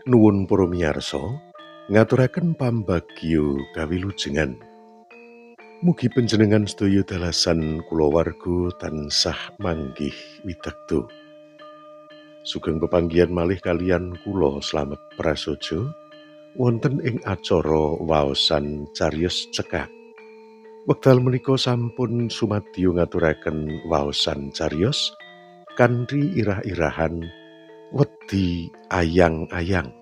Nuwun para miyarsa, ngaturaken pambagyo kawilujengan. Mugi panjenengan sedaya dalasan kulawarga tansah manggih widakdo. Sugeng pepanggihan malih kaliyan kula Slamet prasaja wonten ing acara waosan cariyos cekak. Wekdal menika sampun sumadyo ngaturaken waosan cariyos kanthi irah-irahan Wedi Ayang-ayang.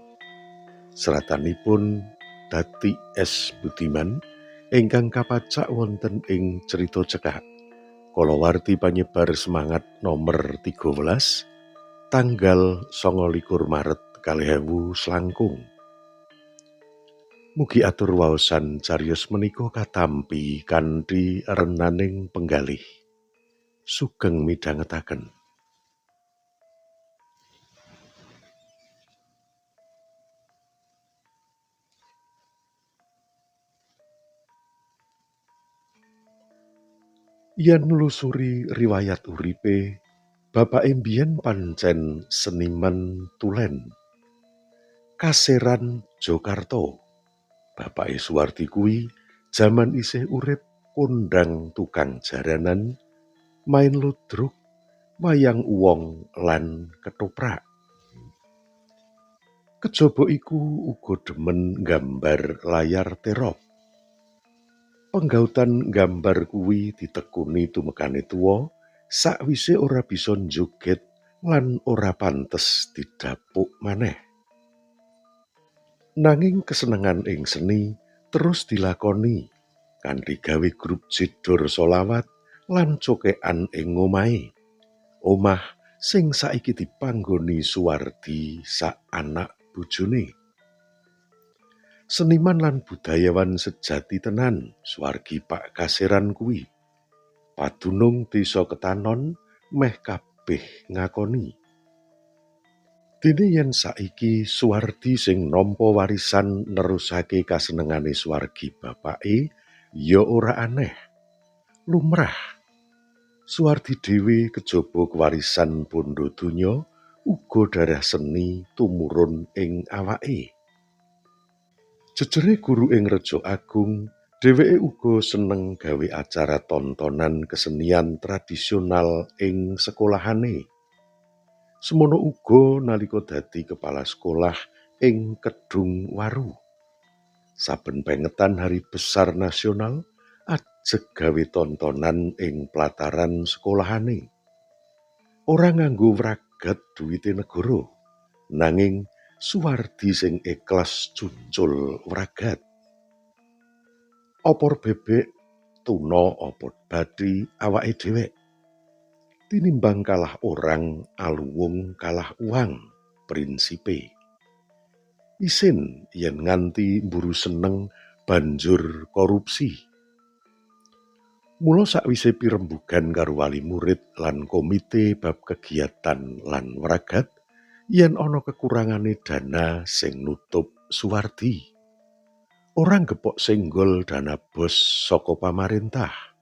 Seratanipun Dati S. Budiman ingkang kapacak wonten ing Cerita Cekak kalawarti panyebar semangat nomor 13 tanggal 29 Maret 2020. Mugi atur waosan cariyos menika katampi kanthi renaning penggalih. Sugeng midhangetaken. Yen nelusuri riwayat uripe, bapake mbiyen pancen seniman tulen. Kaseran Jokarta. Bapake Suwardi kuwi jaman isih urip kondhang tukang jaranan, main ludruk, wayang uwong lan ketoprak. Kejaba iku uga demen nggambar layar terop. Penggautan gambar kuwi ditekuni tumekane tuwa sakwise ora bisa njoget lan ora pantes didhapuk maneh. Nanging kesenengan ing seni terus dilakoni kanthi gawe grup jedor solawat lan cokekan ing omahe. Omah sing saiki dipanggoni Suwardi sak anak bojone. Seniman lan budayawan sejati tenan Suwardi Pak Kaseran kuwi. Padunung desa Ketanon meh kabeh ngakoni. Dene yen saiki Suwardi sing nampa warisan nerusake kasenengane Suwardi bapake ya ora aneh. Lumrah. Suwardi dhewe kejaba kewarisan bondo donya uga darah seni tumurun ing awake. Jejere guru ing Reja Agung, dheweke uga seneng gawe acara tontonan kesenian tradisional ing sekolahane. Semono uga nalika dadi kepala sekolah ing Kedung Waru. Saben pengetan Hari Besar Nasional ajeg gawe tontonan ing plataran sekolahane. Ora nganggo wragat duwite negara, nanging Suwardi sing ikhlas cucul wragat. Opor bebek, tuna opor bathi awake dhewek. Tinimbang kalah orang, aluwung kalah uang, prinsipe. Isin yen nganti mburu seneng banjur korupsi. Mula sakwise pirembugan karo wali murid lan komite bab kegiatan lan wragat, yen ana kekurangane dana sing nutup Suwardi. Orang gepok senggol dana bos saka pamarentah.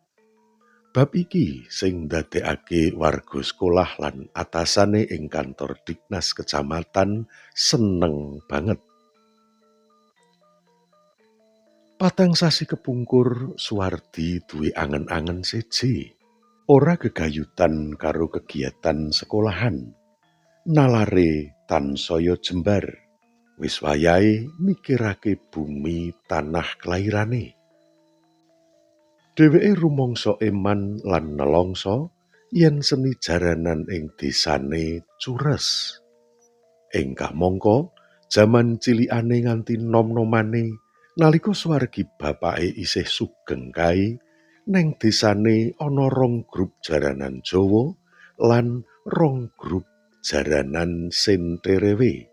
Bab iki sing ndadekake warga sekolah lan atasane ing kantor Diknas Kecamatan seneng banget. Patang sasi kepungkur Suwardi duwe angen-angen seje. Ora gegayutan karo kegiatan sekolahan. Nalare tansaya jembar. Wis wayahe mikirake bumi tanah kelairane. Dheweke rumangsa eman lan nelangsa yen seni jaranan ing desane cures. Ing kamangka jaman cilikane nganti nom-nomane nalika Suwardi bapake isih sugeng kae, neng desane ana 2 grup jaranan Jawa lan 2 grup jaranan Senterewe.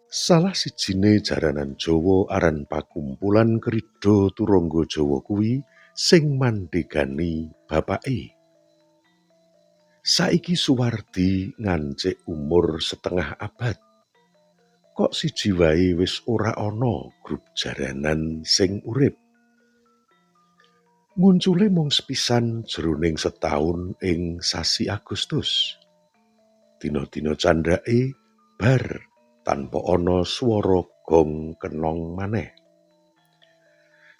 Salah sijine jaranan Jawa aran Pakumpulan Krida Turangga Jawa kuwi sing mandhegani bapake. Saiki Suwardi ngancik umur setengah abad. Kok siji wae wis ora ana grup jaranan sing urip. Nguncule mung sepisan jroning setaun ing sasi Agustus. Dina-dina candhake bar tanpa ana swara gong kenong maneh.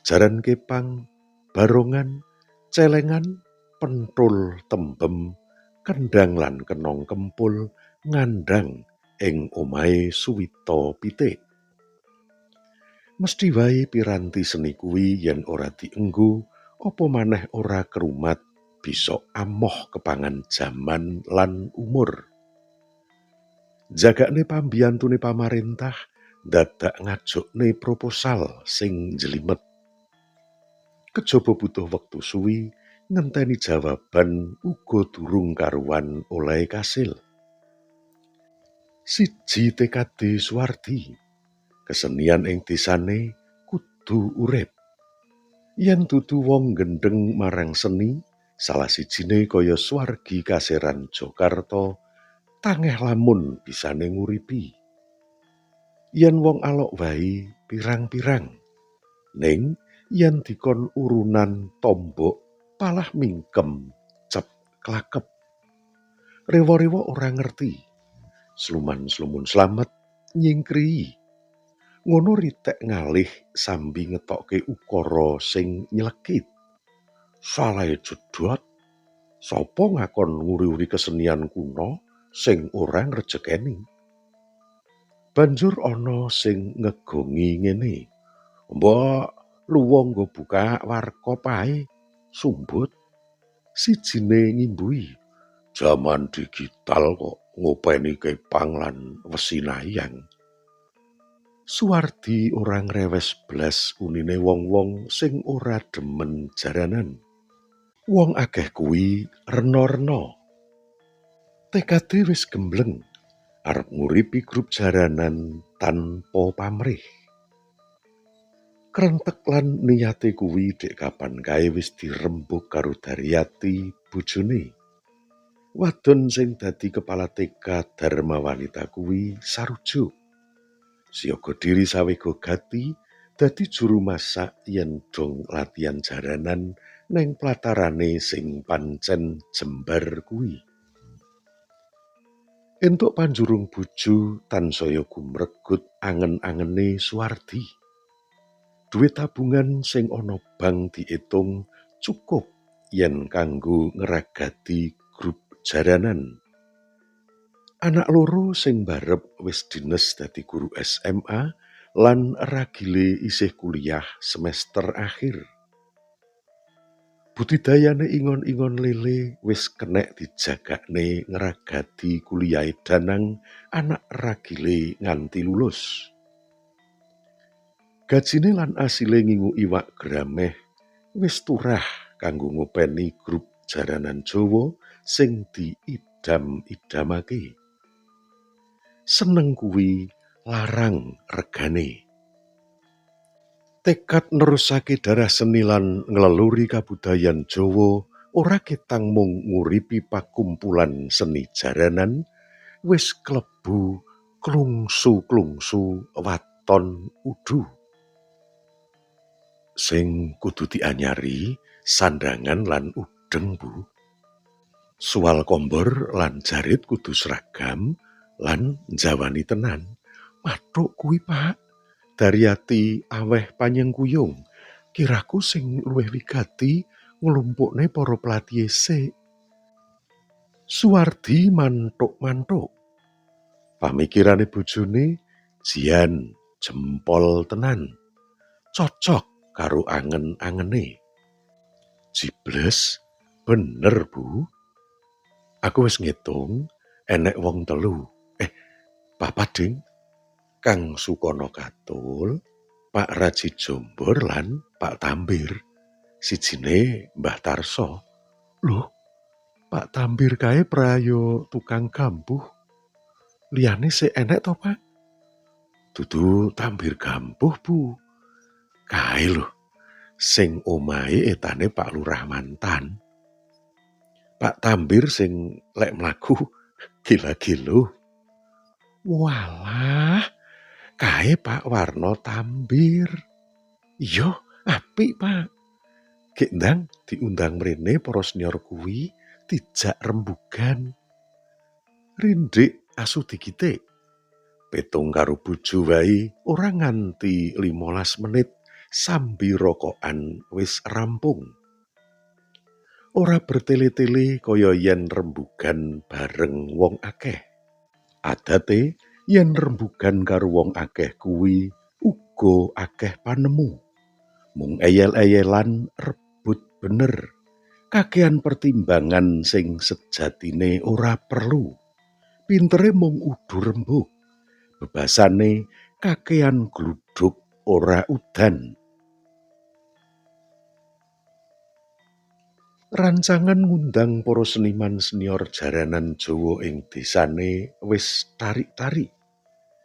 Jaran kepang, barongan, celengan, pentul tembem, kendhang lan kenong kempul ngandhang ing omahe Suwita Pitik. Mesthi wae piranti seni kuwi yen ora dienggo, apa maneh ora kerumat, bisa amoh kepangan jaman lan umur. Jagane pambiyantune pamarentah dadak ngajokne proposal sing njlimet. Kejaba butuh wektu suwi, ngenteni jawaban uga durung karuwan oleh kasil. Siji tekade Suwardi, kesenian ing desane kudu urip. Yen dudu wong gendeng marang seni, salah sijine kaya Swargi Kaseran Jokarta, tangeh lamun bisane nguripi. Yen wong alok wae pirang-pirang, ning yen dikon urunan tombok palah mingkem cep klakep. Rewa-rewa ora ngerti, sluman-slumun slamet nyingkrii. Ngono ritek ngalih sambi ngetokke ukara sing nyelekit. Salahe jedot, sapa ngakon nguri-uri kesenian kuno sing ora ngrejekeni. Banjur ana sing ngegongi ngene, "Mbok luwung nggo buka warkop ae, sumbut." Sijine ngimbuhi, "Jaman digital kok ngopeni kepang lan wesinayang." Suwardi ora ngrewes blas unine wong-wong sing ora demen jaranan. Wong akeh kuwi rena-rena. Tekade wis gembleng arep nguripi grup jaranan tanpa pamrih. Krentek lan niyate kuwi dek kapan kae wis dirembug karo Daryati bojone. Wadon sing dadi kepala TK Dharma Wanita kuwi sarujuk. Siaga diri sawega gati dadi juru masak yen dong latihan jaranan neng platarane sing pancen jembar kuwi. Entuk panjurung bojo tansaya gumregut angen-angene Suwardi. Duit tabungan sing ana bank diitung cukup yen kanggo ngeragati grup jaranan. Anak loro sing barep wis dines dadi guru SMA lan ragile isih kuliah semester akhir. Budidayane ingon-ingon lele wis kenek dijagakne ngeragati kuliahe Danang anak ragile nganti lulus. Gajine lan asile ngingu iwak grameh wis turah kanggo ngopeni grup jaranan Jawa sing diidam-idamake. Seneng kuwi larang regane. Tekad nerusake darah seni lan ngleluri kabudayan Jawa ora ketang mung nguripi pakumpulan seni jaranan, wis klebu klungsu-klungsu waton udu. Sing kudu dianyari sandangan lan udeng, Bu. Suwal kombor lan jarit kudu seragam lan njawani tenan. Mathuk kuwi, Pak. Daryati aweh panyengkuyung, kiraku sing luwih wigati nglumpukne para pelatih sik. Suwardi mantuk-mantuk. Pamikirane bojone jian jempol tenan. Cocok karo angen-angene. Jibles, bener, Bu. Aku wis ngitung enek wong telu. Papat ding. Kang Sukono Katul, Pak Raji Jombor lan Pak Tambir. Sijine Mbah Tarso. Loh, Pak Tambir kae prayo tukang gambuh. Liyane sik enek to, Pak? Dudu Tambir gambuh, Bu. Kae lho, sing omahe etane Pak Lurah mantan. Pak Tambir sing lek mlaku gila-gilo. Walah, kae Pak Warno Tambir. Iya, apik, Pak. Gek ndang diundang mrene para senior kuwi dijak rembugan. Rindik asu digitik. Petung karo bojo wae ora nganti 15 menit sambi rokokan wis rampung. Ora bertele-tele kaya yen rembugan bareng wong akeh. Adate yen rembugan karo wong akeh kuwi uga akeh panemu. Mung eyel-eyelan rebut bener. Kakehan pertimbangan sing sejatine ora perlu. Pintere mung udu rembug. Bebasane kakehan gluduk ora udan. Rancangan ngundang para seniman senior jaranan Jawa ing desane wis tarik-tarik.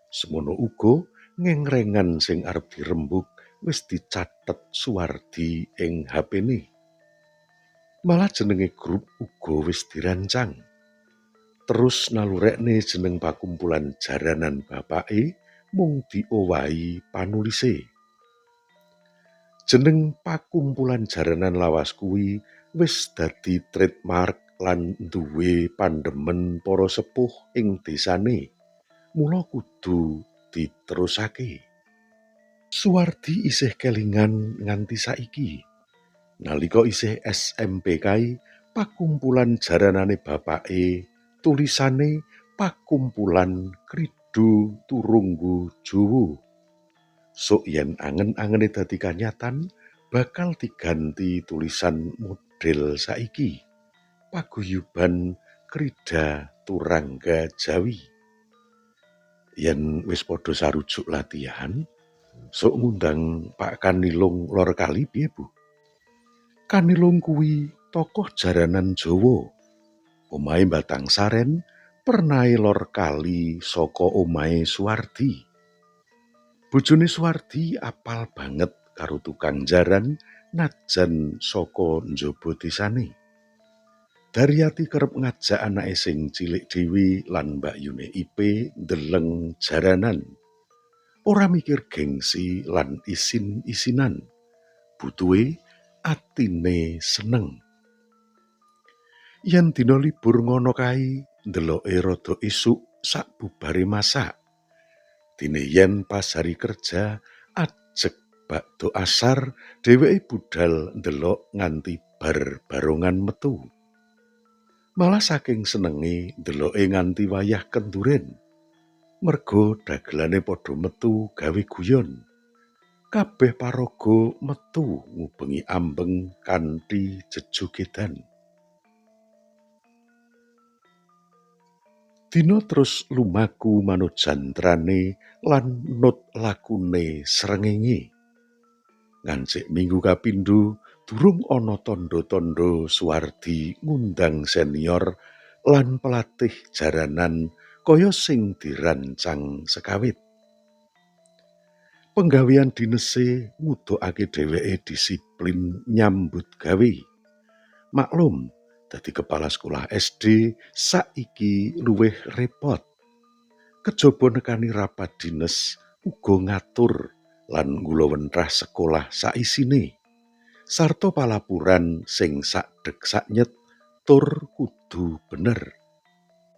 Semono uga ngengrengan sing arep dirembug wis dicathet Suwardi ing HP-ne. Malah jenenge grup uga wis dirancang. Terus nalurekne jeneng pakumpulan jaranan bapake mung diowahi panulise. Jeneng pakumpulan jaranan lawas kuwi wis dadi trademark lan duwe pandemen para sepuh ing desane. Mula kudu diterusake. Suwardi isih kelingan nganti saiki. Nalika isih SMP kae, pakumpulan jaranane bapake, tulisane pakumpulan Krido Turunggu Jowo. Sok yen angen-angene dadi kanyatan, bakal diganti tulisan model saiki. Paguyuban Krida Turangga Jawi. Yen wis padha sarujuk latihan, sok ngundang Pak Kanilung Lor Kali piye, Bu? Kanilung kuwi tokoh jaranan Jawa. Omahe Batang Saren, pernahe Lor Kali saka omahe Suwardi. Bojone Suwardi apal banget karo tukang jaran najan saka njaba desane. Daryati kerep ngajak anake sing cilik dhewe lan mbakyune Ipe ndeleng jaranan. Ora mikir gengsi lan isin-isinan. Butuhe atine seneng. Yen dina libur ngono kae, ndeloke rada esuk sak bubare masak. Dene yen pas hari kerja ajeg bakdo asar, dheweke budal ndelok nganti bar barongan metu. Malah saking senenge ndeloke nganti wayah kenduren. Mergo dagelane padha metu gawe guyon. Kabeh paraga metu ngubengi ambeng kanthi jejogedan. Dina terus lumaku manut jantrane lan nut lakune srengenge. Ngancik minggu kapindho durung ana tanda-tanda Suwardi ngundang senior lan pelatih jaranan kaya sing dirancang sekawit. Penggawean dinese ngudhukake dheweke disiplin nyambut gawe. Maklum, dadi kepala sekolah SD saiki luwih repot. Kejaba nekani rapat dinas uga ngatur lan ngulawentrah sekolah saisine. Sarta palapuran sing sakdeg saknyet tur kudu bener.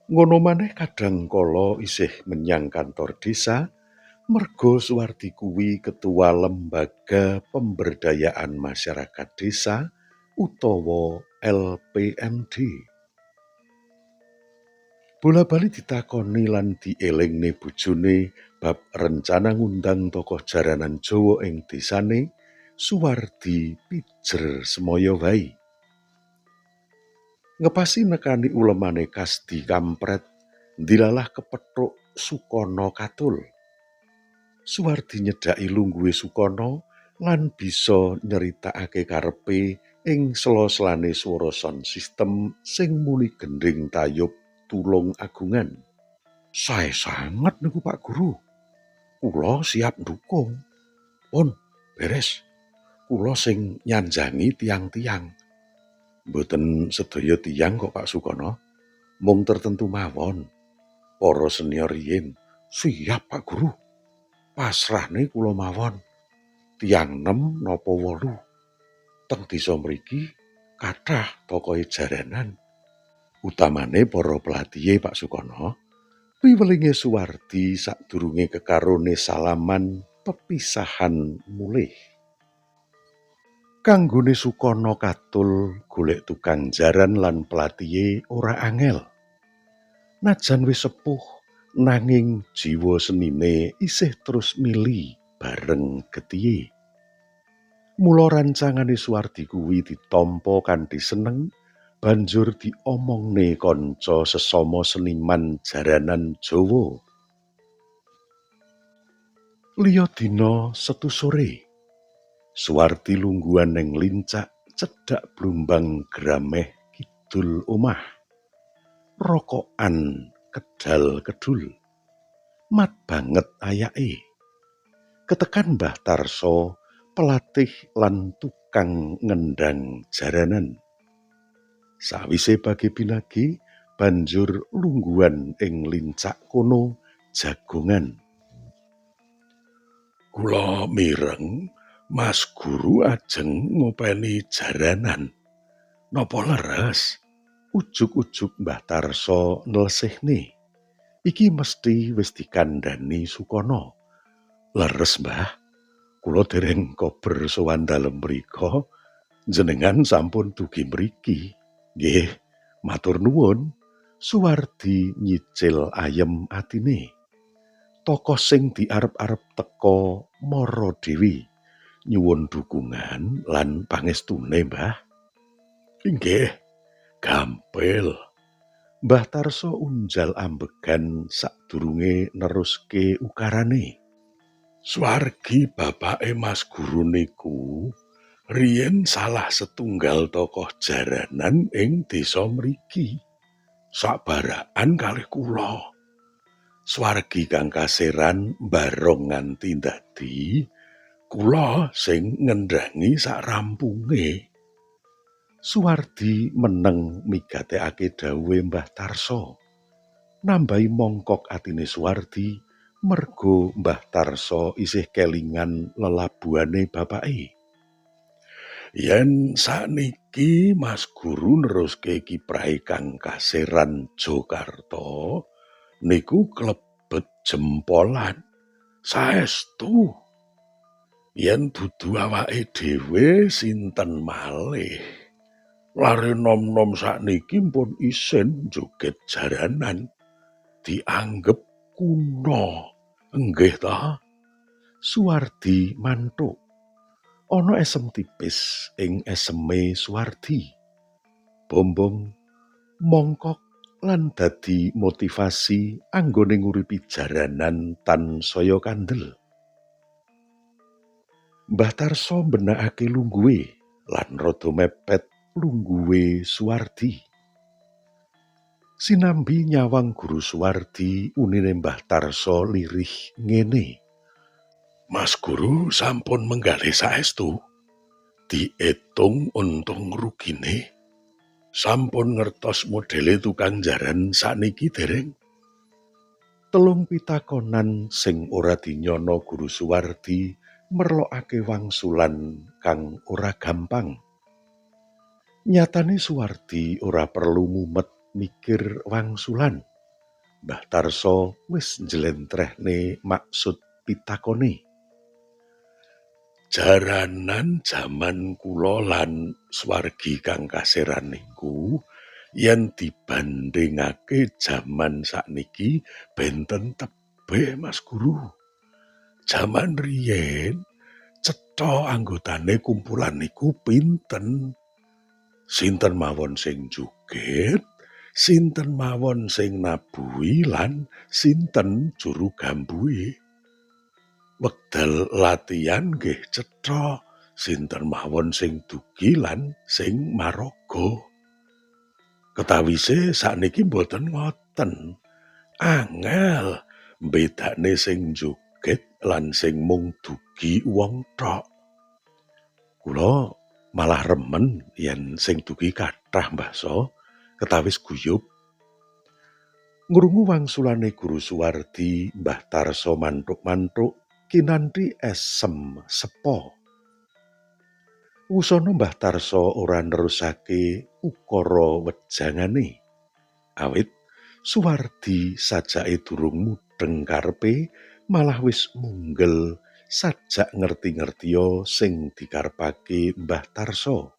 Ngono maneh kadang kala isih menyang kantor desa, merga Suwardi kuwi ketua lembaga pemberdayaan masyarakat desa utawa LPMD. Bola-bali ditakoni lan dielingne bojone bab rencana ngundang tokoh jaranan Jawa ing desane, Suwardi pijer semaya wae. Ngepasi nekani ulemane Kasdi kampret, ndilalah kepethuk Sukono katul. Suwardi nyedhaki lungguhe Sukono lan bisa nyeritakake karepe ing sela-selane swara sound system sing muni gending tayub tulung agungan. Sae sanget niku Pak Guru. Kula siap ndukung. Pun, beres. Kula sing nyanjangi tiang-tiang. Mboten sedaya tiyang kok Pak Sukono. Mung tertentu mawon. Para senior riyin. Siap Pak Guru. Pasrahne kula mawon. Tiang 6 napa 8. Teng desa mriki kathah tokohe jaranan, utamane para pelatihe Pak Sukono. Piwelinge Suwardi sadurunge kekarone salaman pepisahan mulih. Kanggone Sukono katul golek tukang jaran lan pelatihe ora angel. Najan wis sepuh nanging jiwa senine isih terus mili bareng getihé. Mula rancangane Suwardi kuwi ditampa kanthi seneng banjur diomongne kanca sesama seniman jaranan Jawa. Liya dina Setu sore, Suwardi lungguhan ning lincak cedhak blumbang grameh kidul omah. Rokokan kedal kedul. Mat banget ayake. Ketekan Mbah Tarso, pelatih lan tukang ngendang jaranan. Sawise bagi binagi banjur lungguhan ing lincak kono jagongan. Kula mireng Mas Guru ajeng ngopeni jaranan. Napa leres? Ujug-ujug Mbah Tarso nelesihne. Iki mesti wis dikandhani Sukono. Leres, Mbah. Kula dereng kober sowan dalem mrika, jenengan sampun dugi mriki. Nggih, matur nuwun. Suwardi nyicil ayem atine. Tokoh sing diarep-arep teka mara dhewe nyuwun dukungan lan pangestune, Mbah. Inggih, gampil. Mbah Tarso unjal ambegan sadurunge neruske ukarane. Swargi bapake Mas Guru niku riyen salah setunggal tokoh jaranan ing desa mriki. Sabarakan kalih kula. Swargi kang kaseran barong nganti dadi kula sing ngendhangi sak rampunge. Suwardi meneng migatekake dawuhe Mbah Tarso. Nambahi mongkok atine Suwardi mergo Mbah Tarso isih kelingan lelabuhane bapake. Yen sakniki Mas Guru neruske kiprahe kang kaseran Jakarta niku klebet jempolan. Saestu. Yen dudu awake dhewe sinten malih. Lare nom-nom sakniki pun isin joget jaranan. Dianggep kuno. Enggih ta? Suwardi mantuk. Ana esem tipis ing eseme Suwardi. Bombong, mongkok lan dadi motivasi anggone nguripi jaranan tansaya kandel. Mbah Tarso mbenakake lungguhe lan rada mepet lungguhe Suwardi. Sinambi nyawang Guru Suwardi unine Mbah Tarso lirih ngene. Mas Guru sampun menggalih saestu. Diitung untung rugine. Sampun ngertos modele tukang jaran sakniki dereng. Telung pitakonan sing ora dinyono Guru Suwardi merlokake wangsulan kang ora gampang. Nyatane Suwardi ora perlu mumet mikir wangsulan. Mbah Tarso wis njlentrehne maksud pitakone. Jaranan jaman kula lan swargi kang kaseran niku yen dibandingake jaman sakniki benten tebih Mas Guru. Jaman riyen cetha anggotane kumpulan niku pinten. Sinten mawon sing joget, sinten mawon sing nabuhi lan sinten juru gambuhe. Wekdal latihan nggih cetha, sinten mawon sing dugi lan sing maraga. Ketawise sakniki mboten ngoten. Angel mbedakne sing joget lan sing mung dugi wong tok. Kula malah remen yen sing dugi kathah Mbah So, ketawis guyub. Ngrungu wangsulane Guru Suwardi, Mbah Tarso mantuk-mantuk kinanthi esem sepo. Wusana Mbah Tarsa ora nerusake ukara wejangane, awit Suwardi sajake durung mudheng karepe malah wis munggel sajak ngerti-ngertiya sing dikarepake Mbah Tarsa.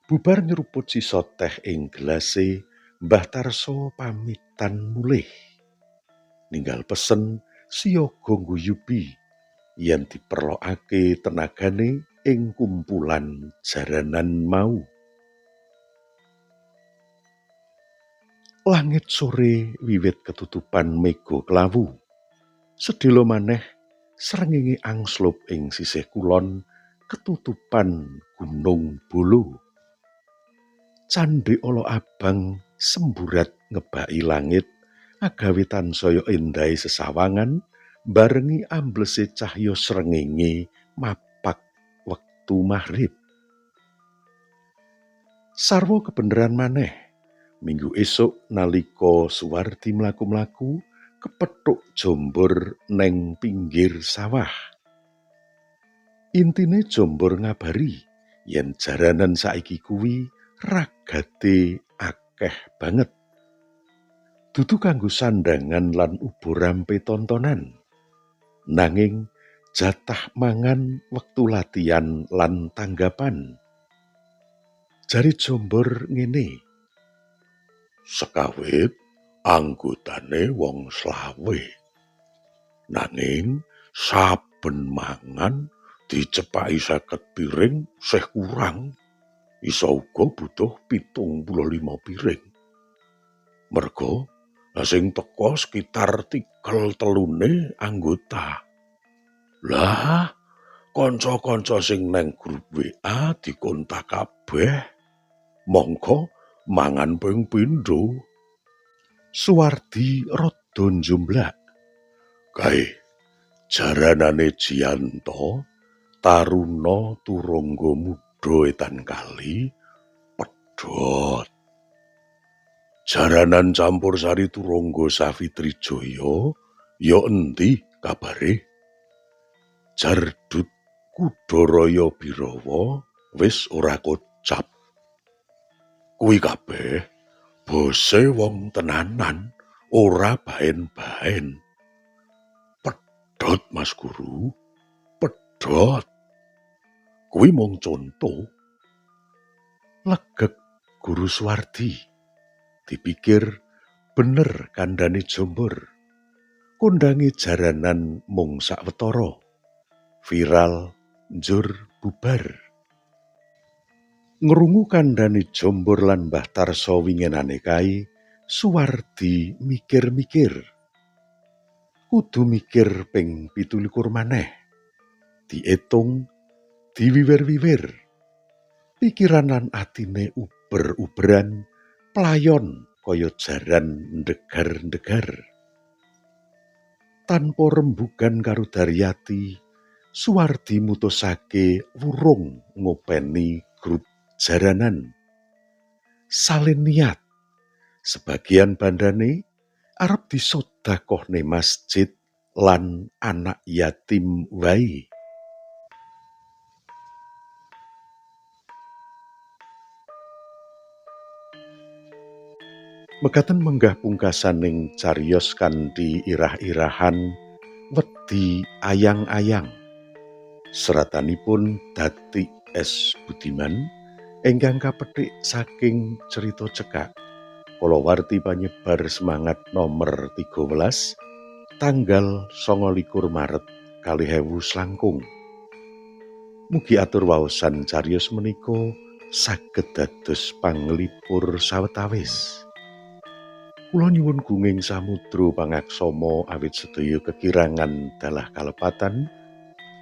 Bubar nyeruput sisa teh ing gelase, Mbah Tarsa pamitan mulih. Ninggal pesen siyaga ngguyubi yen diperlokake tenagane ing kumpulan jaranan mau. Langit sore wiwit ketutupan mega klawu. Sedhela maneh srengenge angslup ing sisih kulon ketutupan Gunung Bolo. Candhi ala abang semburat ngebaki langit agawe tansaya endahe sesawangan barengi amblese cahya srengenge mapak wektu maghrib. Sarwa kebeneran maneh. Minggu esuk nalika Suwardi mlaku-mlaku kepethuk Jombor neng pinggir sawah. Intine Jombor ngabari yen jaranan saiki kuwi ragate akeh banget. Dudu kanggo sandangan lan ubo rampe tontonan. Nanging jatah mangan wektu latihan lan tanggapan. Jari Jombor ngene, sekawit anggotane wong 20. Nanging saben mangan dicepaki 50 piring sih kurang. Isa uga butuh 75 piring. Merga sing teka sekitar 3/4 anggota. Lah, kanca-kanca sing neng grup WA dikontak kabeh. Mongko mangan ping pindho. Suwardi rada njumblak. Kae jaranane Jiyanto, Taruna Turangga Muda Etan Kali pedhot. Jaranan Campursari Turangga Safitri Jaya ya endi kabare? Jardut Kudaraya Birawa wis ora kocap. Kuwi kabeh bose wong tenanan, ora bahen-bahen. Pedhot Mas Guru, pedhot. Kuwi mung conto. Legek Guru Suwardi. Dipikir bener kandhane Jombor. Kondange jaranan mung sawetara. Viral njur bubar. Ngrungu kandhane Jombor lan Mbah Tarsa winginane kae, Suwardi mikir-mikir. Kudu mikir ping 17 maneh. Diitung, diwiwir-wiwir. Pikiran lan atine uber-uberan, playon kaya jaran ndegar-ndegar. Tanpa rembugan karo Daryati, Suwardi mutusake wurung ngopeni grup jaranan. Salin niat, sebagian bandane arep disedekahne masjid lan anak yatim wae. Mekaten menggah pungkasaning cariyos kanthi irah-irahan wedi ayang-ayang. Seratanipun Datik S. Budiman ingkang kapethik saking cerita cekak kalawarti panyebar semangat nomor 13 tanggal 29 Maret 2019. Mugi atur waosan cariyos menika saged dados panglipur sawetawis. Kula nyuwun gunging samudra pangaksama awit sedaya kekirangan dalah kalepatan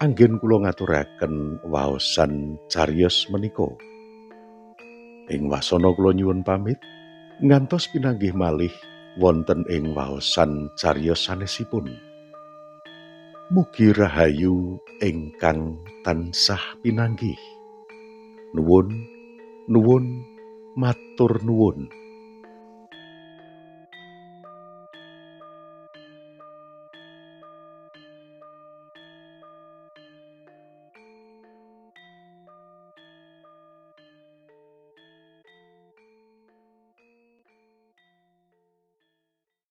anggen kula ngaturaken waosan cariyos menika. Ing wasana kula nyuwun pamit ngantos pinanggih malih wonten ing waosan cariyos sanesipun. Mugi rahayu ingkang tansah pinanggih. Nuwun, nuwun, matur nuwun.